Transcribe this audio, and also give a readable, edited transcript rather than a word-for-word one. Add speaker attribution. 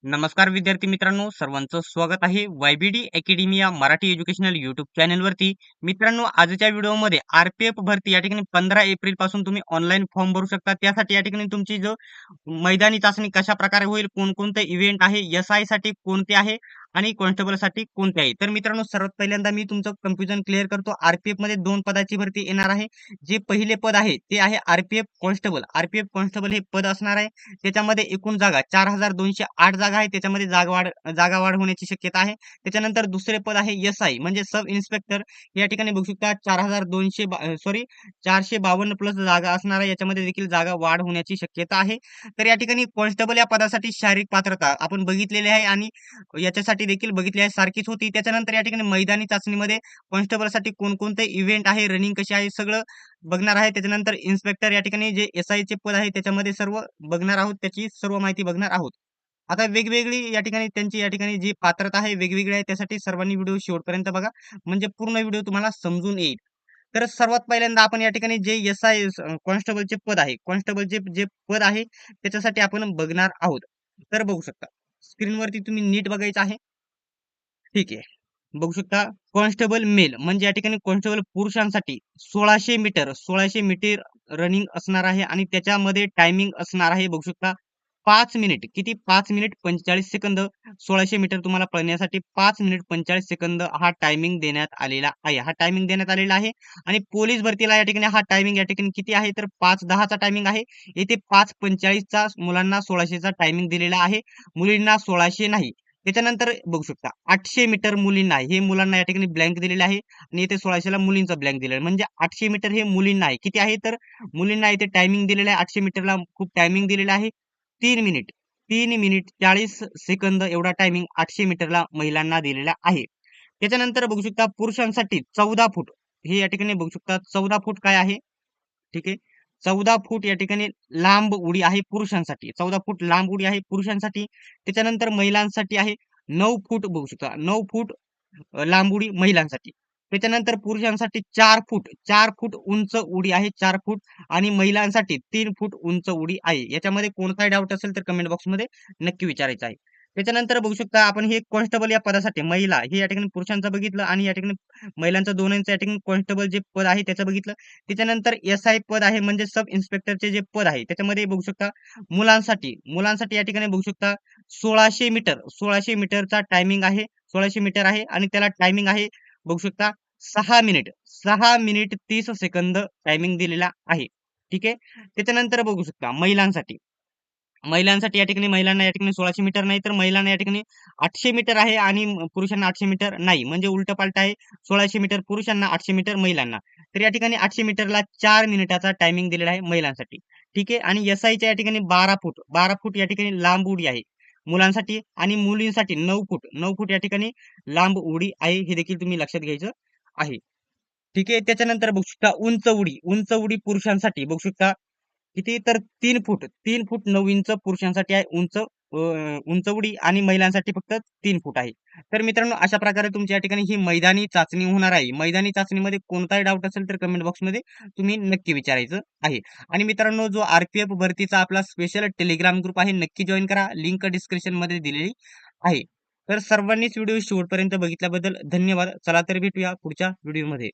Speaker 1: नमस्कार विद्यार्थी मित्रांनो, सर्वांचं स्वागत आहे YBD अकॅडमिया मराठी एज्युकेशनल युट्यूब चॅनलवरती. मित्रांनो, आजच्या व्हिडिओमध्ये आरपीएफ भरती या ठिकाणी 15 एप्रिल पासून तुम्ही ऑनलाईन फॉर्म भरू शकता. त्यासाठी या ठिकाणी तुमची जो मैदानी चाचणी कशा प्रकारे होईल, कोणकोणते इव्हेंट आहे, एसआय साठी कोणते आहे आणि कॉन्स्टेबल साठी कोणते आहे. तर मित्रांनो, सर्वात पहिल्यांदा मी तुमचं कन्फ्युजन क्लिअर करतो. आरपीएफ मध्ये 2 पदाची भरती येणार आहे. जे पहिले पद आहे ते आहे आरपीएफ कॉन्स्टेबल. आरपीएफ कॉन्स्टेबल हे पद असणार आहे. त्याच्यामध्ये एकूण जागा 4208 जागा आहे. त्याच्यामध्ये जागा वाढ होण्याची शक्यता आहे. त्याच्यानंतर दुसरे पद आहे एसआय म्हणजे सब इन्स्पेक्टर. या ठिकाणी बघू शकता 452 प्लस जागा असणार आहे. याच्यामध्ये देखील जागा वाढ होण्याची शक्यता आहे. तर या ठिकाणी कॉन्स्टेबल या पदासाठी शारीरिक पात्रता आपण बघितलेली आहे आणि याच्यासाठी देखील बघितली आहे, सारखीच होती. त्याच्यानंतर या ठिकाणी मैदानी चाचणीमध्ये कॉन्स्टेबल साठी कोणकोणते इव्हेंट आहे, रनिंग कशी आहे, सगळं बघणार आहे. त्याच्यानंतर इन्स्पेक्टर या ठिकाणी जे एसआय चे पद आहे त्याच्यामध्ये सर्व बघणार आहोत, त्याची सर्व माहिती बघणार आहोत. आता वेगवेगळी या ठिकाणी त्यांची या ठिकाणी जी पात्रता आहे वेगवेगळी आहे. त्यासाठी सर्वांनी व्हिडिओ शेवटपर्यंत बघा, म्हणजे पूर्ण व्हिडिओ तुम्हाला समजून येईल. तर सर्वात पहिल्यांदा आपण या ठिकाणी जे एसआय कॉन्स्टेबलचे पद आहे, कॉन्स्टेबलचे जे पद आहे त्याच्यासाठी आपण बघणार आहोत. तर बघू शकता स्क्रीनवरती, तुम्ही नीट बघायचं आहे. ठीक आहे, बघू शकता कॉन्स्टेबल मेल म्हणजे या ठिकाणी कॉन्स्टेबल पुरुषांसाठी 1600 मीटर रनिंग असणार आहे आणि त्याच्यामध्ये टायमिंग असणार आहे. बघू शकता 5 मिनिट, किती 5 मिनिट 45 सेकंद. 1600 मीटर तुम्हाला पळण्यासाठी 5 मिनिट 45 सेकंद हा टायमिंग देण्यात आलेला आहे. आणि पोलीस भरतीला या ठिकाणी हा टायमिंग या ठिकाणी किती आहे तर 5:10चा टायमिंग आहे. येथे 5:45चा मुलांना 1600चा टायमिंग दिलेला आहे, मुलींना 1600 नाही. त्याच्यानंतर बघू शकता 800 मीटर मुलींना आहे. हे मुलांना या ठिकाणी ब्लँक दिलेले आहे आणि इथे 1600ला मुलींचा ब्लँक दिलेला आहे. म्हणजे 800 मीटर हे मुलींना आहे. किती आहे तर मुलींना इथे टायमिंग दिलेला आहे. 800 मीटरला खूप टायमिंग दिलेला आहे. 3 मिनिट 3 मिनिट 40 सेकंद एवढा टायमिंग 800 मीटरला महिलांना दिलेला आहे. त्याच्यानंतर बघू शकता पुरुषांसाठी 14 फूट. हे या ठिकाणी बघू शकता 14 फूट काय आहे. ठीक आहे, 14 फूट या ठिकाणी लांब उडी आहे पुरुषांसाठी. 14 फूट लांब उडी आहे पुरुषांसाठी. त्याच्यानंतर महिलांसाठी आहे 9 फूट. बघू शकता 9 फूट लांब उडी महिलांसाठी. त्याच्यानंतर पुरुषांसाठी 4 फूट उंच उडी आहे 4 फूट. आणि महिलांसाठी 3 फूट उंच उडी आहे. याच्यामध्ये कोणताही डाऊट असेल तर कमेंट बॉक्समध्ये नक्की विचारायचा आहे. त्याच्यानंतर बघू शकता आपण हे कॉन्स्टेबल या पदासाठी महिला हे या ठिकाणी पुरुषांचं बघितलं आणि या ठिकाणी महिलांचं दोन्हींचं या ठिकाणी कॉन्स्टेबल जे पद आहे त्याचं बघितलं. त्याच्यानंतर एसआय पद आहे म्हणजे सब इन्स्पेक्टरचे जे पद आहे त्याच्यामध्ये बघू शकता मुलांसाठी या ठिकाणी बघू शकता 1600 मीटरचा टायमिंग आहे. 1600 मीटर आहे आणि त्याला टायमिंग आहे बघू शकता 6 मिनिट 30 सेकंद टायमिंग दिलेला आहे. ठीक आहे, त्याच्यानंतर बघू शकता महिलांसाठी या ठिकाणी महिलांना या ठिकाणी 1600 मीटर नाही तर महिलांना या ठिकाणी 800 मीटर आहे आणि पुरुषांना 800 मीटर नाही, म्हणजे उलट पालट आहे. 1600 मीटर पुरुषांना 800 मीटर महिलांना. तर या ठिकाणी 800 मीटरला 4 मिनिटाचा टायमिंग दिलेला आहे महिलांसाठी. ठीक आहे, आणि एसआयच्या या ठिकाणी 12 फूट या ठिकाणी लांब उडी आहे मुलांसाठी आणि मुलींसाठी 9 फूट या ठिकाणी लांब उडी आहे. हे देखील तुम्ही लक्षात घ्यायचं आहे. ठीक आहे, त्याच्यानंतर बघू शकता उंच उडी पुरुषांसाठी बघू शकता किती तर 3 फूट 9 इंच पुरुषांसाठी आहे उंच उडी आणि महिलांसाठी फक्त 3 फूट आहे. तर मित्रांनो, अशा प्रकारे तुमच्या या ठिकाणी ही मैदानी चाचणी होणार आहे. मैदानी चाचणीमध्ये कोणताही डाऊट असेल तर कमेंट बॉक्समध्ये तुम्ही नक्की विचारायचं आहे. आणि मित्रांनो, जो आरपीएफ भरतीचा आपला स्पेशल टेलिग्राम ग्रुप आहे नक्की जॉईन करा, लिंक डिस्क्रिप्शन मध्ये दिलेली आहे. तर सर्वांनीच व्हिडिओ शेवटपर्यंत बघितल्याबद्दल धन्यवाद. चला तर भेटूया पुढच्या व्हिडिओमध्ये.